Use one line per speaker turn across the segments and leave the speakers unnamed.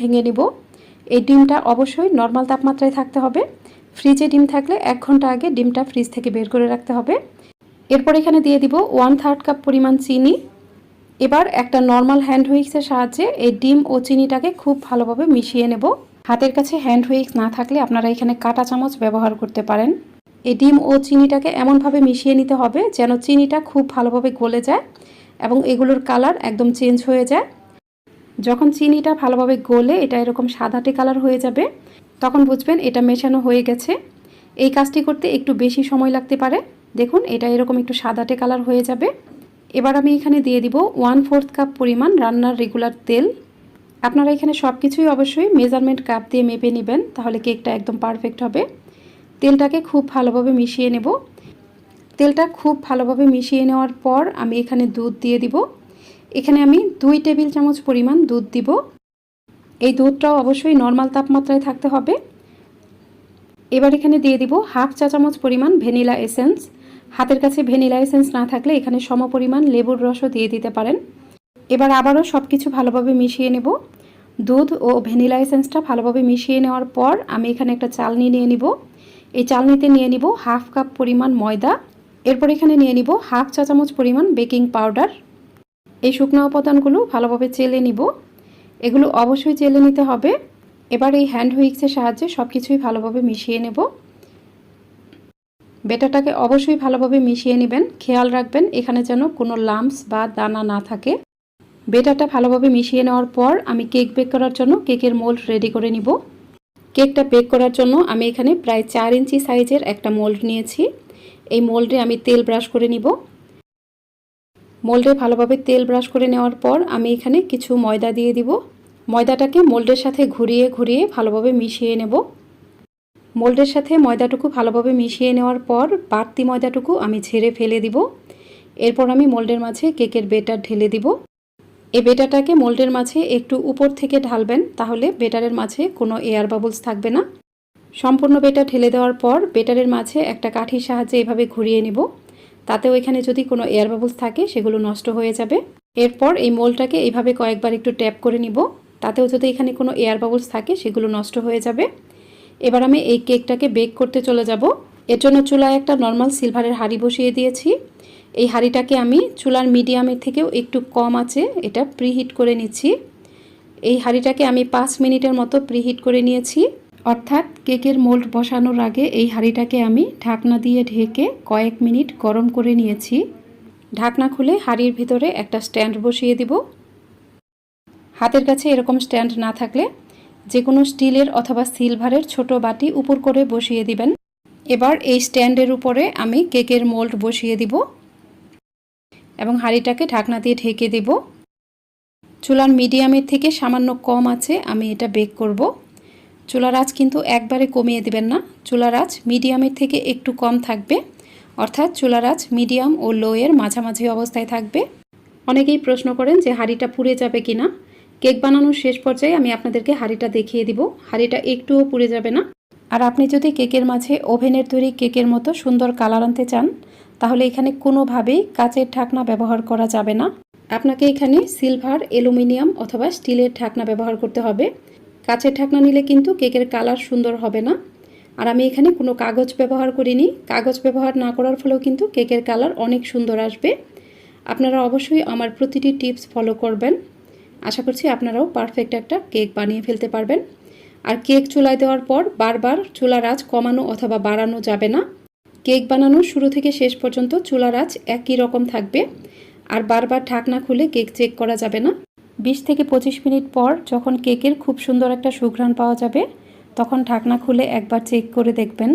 ভেঙে নিব। এই ডিমটা অবশ্যই নর্মাল তাপমাত্রায় থাকতে হবে। ফ্রিজে ডিম থাকলে 1 ঘন্টা আগে ডিমটা ফ্রিজ থেকে বের করে রাখতে হবে। এরপর এখানে দিয়ে দিব 1/3 কাপ পরিমাণ চিনি। এবার একটা নর্মাল হ্যান্ড হুইক্সের সাহায্যে এই ডিম ও চিনিটাকে খুব ভালোভাবে মিশিয়ে নেব। হাতের কাছে হ্যান্ড হুইক্স না থাকলে আপনারা এখানে কাঁটা চামচ ব্যবহার করতে পারেন। এই ডিম ও চিনিটাকে এমনভাবে মিশিয়ে নিতে হবে যেন চিনিটা খুব ভালোভাবে গলে যায় এবং এগুলোর কালার একদম চেঞ্জ হয়ে যায়। যখন চিনিটা ভালোভাবে গলে এটা এরকম সাদাটে কালার হয়ে যাবে, তখন বুঝবেন এটা মেশানো হয়ে গেছে। এই কাজটি করতে একটু বেশি সময় লাগতে পারে। দেখুন এটা এরকম একটু সাদাটে কালার হয়ে যাবে। এবার আমি এখানে দিয়ে দিব 1/4 কাপ পরিমাণ রান্নার রেগুলার তেল। আপনারা এখানে সব কিছুই অবশ্যই মেজারমেন্ট কাপ দিয়ে মেপে নেবেন, তাহলে কেকটা একদম পারফেক্ট হবে। তেলটাকে খুব ভালোভাবে মিশিয়ে নেব। তেলটা খুব ভালোভাবে মিশিয়ে নেওয়ার পর আমি এখানে দুধ দিয়ে দিব। এখানে আমি 2 টেবিল চামচ পরিমাণ দুধ দিব। এই দুধটাও অবশ্যই নর্মাল তাপমাত্রায় থাকতে হবে। এবার এখানে দিয়ে দিব 1/2 চা চামচ পরিমাণ ভ্যানিলা এসেন্স। হাতের কাছে ভ্যানিলা এসেন্স না থাকলে এখানে সমপরিমাণ লেবুর রসও দিয়ে দিতে পারেন। এবার আবারও সব কিছু ভালোভাবে মিশিয়ে নেব। দুধ ও ভ্যানিলা এসেন্সটা ভালোভাবে মিশিয়ে নেওয়ার পর আমি এখানে একটা চালনি নিয়ে নিব। এই চালনিতে নিয়ে নিব 1/2 কাপ পরিমাণ ময়দা। এরপর এখানে নিয়ে নিব 1/2 চা চামচ পরিমাণ বেকিং পাউডার। এই শুকনো উপাদানগুলো ভালোভাবে চেলে নিব। এগুলো অবশ্যই চেলে নিতে হবে। এবার এই হ্যান্ড হুইক্সের সাহায্যে সব কিছুই ভালোভাবে মিশিয়ে নেব। ব্যাটারটাকে অবশ্যই ভালোভাবে মিশিয়ে নেবেন। খেয়াল রাখবেন এখানে যেন কোনো লাম্পস বা দানা না থাকে। ব্যাটারটা ভালোভাবে মিশিয়ে নেওয়ার পর আমি কেক বেক করার জন্য কেকের মোল্ড রেডি করে নিব। কেকটা বেক করার জন্য আমি এখানে প্রায় 4 ইঞ্চি সাইজের একটা মোল্ড নিয়েছি। এই মোল্ডে আমি তেল ব্রাশ করে নিব। মোল্ডে ভালোভাবে তেল ব্রাশ করে নেওয়ার পর আমি এখানে কিছু ময়দা দিয়ে দিব। ময়দাটাকে মোল্ডের সাথে ঘুরিয়ে ঘুরিয়ে ভালোভাবে মিশিয়ে নেব। মোল্ডের সাথে ময়দাটুকু ভালোভাবে মিশিয়ে নেওয়ার পর বাড়তি ময়দাটুকু আমি ঝেড়ে ফেলে দিব। এরপর আমি মোল্ডের মাঝে কেকের ব্যাটার ঢেলে দিব। এই ব্যাটারটাকে মোল্ডের মাঝে একটু উপর থেকে ঢালবেন, তাহলে ব্যাটারের মাঝে কোনো এয়ার বাবলস থাকবে না। সম্পূর্ণ ব্যাটার ঢেলে দেওয়ার পর ব্যাটারের মাঝে একটা কাঠির সাহায্যে এভাবে ঘুরিয়ে নেব। তাতেও এখানে যদি কোনো এয়ার বাবলস থাকে সেগুলো নষ্ট হয়ে যাবে। এরপর এই মোল্ডটাকে এইভাবে কয়েকবার একটু ট্যাপ করে নিব। তাতেও যদি এখানে কোনো এয়ার বাবলস থাকে সেগুলো নষ্ট হয়ে যাবে। এবার আমি এই কেকটাকে বেক করতে চলে যাব। এর জন্য চুলায় একটা নর্মাল সিলভারের হাঁড়ি বসিয়ে দিয়েছি। এই হাঁড়িটাকে আমি চুলার মিডিয়ামের থেকেও একটু কম আঁচে এটা প্রিহিট করে নিচ্ছি। এই হাঁড়িটাকে আমি 5 মিনিটের মতো প্রিহিট করে নিয়েছি। অর্থাৎ কেকের মোল্ড বসানোর আগে এই হাঁড়িটাকে আমি ঢাকনা দিয়ে ঢেকে কয়েক মিনিট গরম করে নিয়েছি। ঢাকনা খুলে হাঁড়ির ভিতরে একটা স্ট্যান্ড বসিয়ে দিব। হাতের কাছে এরকম স্ট্যান্ড না থাকলে যে কোনো স্টিলের অথবা সিলভারের ছোট বাটি উপর করে বসিয়ে দিবেন। এবার এই স্ট্যান্ডের উপরে আমি কেকের মোল্ড বসিয়ে দিব এবং হাঁড়িটাকে ঢাকনা দিয়ে ঢেকে দেব। চুলার মিডিয়ামের থেকে সামান্য কম আঁচে আমি এটা বেক করব। চুলার আঁচ কিন্তু একবারে কমিয়ে দিবেন না, চুলার আঁচ মিডিয়ামের থেকে একটু কম থাকবে। অর্থাৎ চুলার আঁচ মিডিয়াম ও লো এর মাঝামাঝি অবস্থায় থাকবে। অনেকেই প্রশ্ন করেন যে হাঁড়িটা পুড়ে যাবে কিনা। কেক বানানোর শেষ পর্যায়ে আমি আপনাদেরকে হাঁড়িটা দেখিয়ে দিব, হাঁড়িটা একটুও পুড়ে যাবে না। আর আপনি যদি কেকের মাঝে ওভেনের তৈরি কেকের মতো সুন্দর কালার আনতে চান, তাহলে এখানে কোনোভাবেই কাচের ঢাকনা ব্যবহার করা যাবে না। আপনাকে এখানে সিলভার, অ্যালুমিনিয়াম অথবা স্টিলের ঢাকনা ব্যবহার করতে হবে। কাচের ঢাকনা নিলে কিন্তু কেকের কালার সুন্দর হবে না। আর আমি এখানে কোনো কাগজ ব্যবহার করিনি। কাগজ ব্যবহার না করার ফলেও কিন্তু কেকের কালার অনেক সুন্দর আসবে। আপনারা অবশ্যই আমার প্রতিটি টিপস ফলো করবেন। আশা করছি আপনারাও পারফেক্ট একটা কেক বানিয়ে ফেলতে পারবেন। আর কেক চুলায় দেওয়ার পর বারবার চুলার আঁচ কমানো অথবা বাড়ানো যাবে না। কেক বানানোর শুরু থেকে শেষ পর্যন্ত চুলার আঁচ একই রকম থাকবে। আর বারবার ঢাকনা খুলে কেক চেক করা যাবে না। 20 থেকে 25 মিনিট পর যখন কেকের খুব সুন্দর একটা সুঘ্রাণ পাওয়া যাবে, তখন ঢাকনা খুলে একবার চেক করে দেখবেন।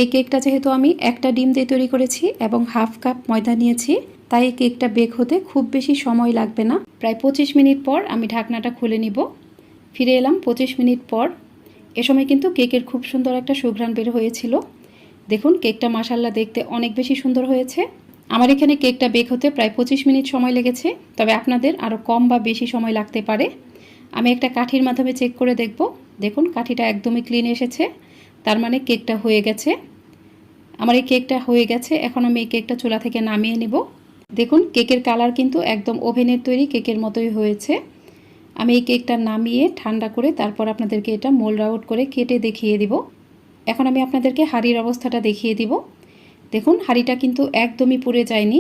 এই কেকটা যেহেতু আমি একটা ডিম দিয়ে তৈরি করেছি এবং 1/2 কাপ ময়দা নিয়েছি, তাই এই কেকটা বেক হতে খুব বেশি সময় লাগবে না। প্রায় 25 মিনিট পর আমি ঢাকনাটা খুলে নিব। ফিরে এলাম 25 মিনিট পর। এ সময় কিন্তু কেকের খুব সুন্দর একটা সুঘ্রাণ বের হয়েছিল। দেখুন কেকটা মাশাআল্লাহ দেখতে অনেক বেশি সুন্দর হয়েছে। আমার এখানে কেকটা বেক হতে প্রায় 25 মিনিট সময় লেগেছে, তবে আপনাদের আরও কম বা বেশি সময় লাগতে পারে। আমি একটা কাঠির মাধ্যমে চেক করে দেখব। দেখুন কাঠিটা একদমই ক্লিন এসেছে, তার মানে কেকটা হয়ে গেছে। আমার এই কেকটা হয়ে গেছে। এখন আমি এই কেকটা চুলা থেকে নামিয়ে নেব। দেখুন কেকের কালার কিন্তু একদম ওভেনের তৈরি কেকের মতোই হয়েছে। আমি এই কেকটা নামিয়ে ঠান্ডা করে তারপর আপনাদেরকে এটা মোল্ড আউট করে কেটে দেখিয়ে দিব। এখন আমি আপনাদেরকে হাঁড়ির অবস্থাটা দেখিয়ে দিব। দেখুন হাঁড়িটা কিন্তু একদমই পুড়ে যায়নি।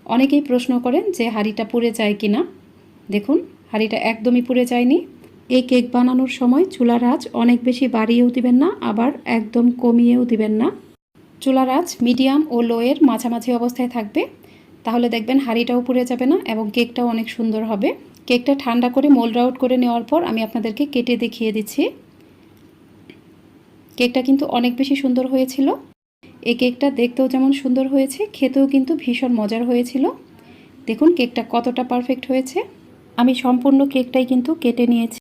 অনেকেই প্রশ্ন করেন যে হাঁড়িটা পুড়ে যায় কি না। দেখুন হাঁড়িটা একদমই পুড়ে যায়নি। এই কেক বানানোর সময় চুলার আঁচ অনেক বেশি বাড়িয়েও দিবেন না, আবার একদম কমিয়েও দিবেন না। চুলার আঁচ মিডিয়াম ও লোয়ের মাঝামাঝি অবস্থায় থাকবে, তাহলে দেখবেন হাঁড়িটাও পুড়ে যাবে না এবং কেকটাও অনেক সুন্দর হবে। কেকটা ঠান্ডা করে মোল্ড আউট করে নেওয়ার পর আমি আপনাদেরকে কেটে দেখিয়ে দিচ্ছি। কেকটা কিন্তু অনেক বেশি সুন্দর হয়েছিল। এই কেকটা দেখতেও যেমন সুন্দর হয়েছে, খেতেও কিন্তু ভীষণ মজার হয়েছিল। দেখুন কেকটা কতটা পারফেক্ট হয়েছে। আমি সম্পূর্ণ কেকটাই কিন্তু কেটে নিয়েছি।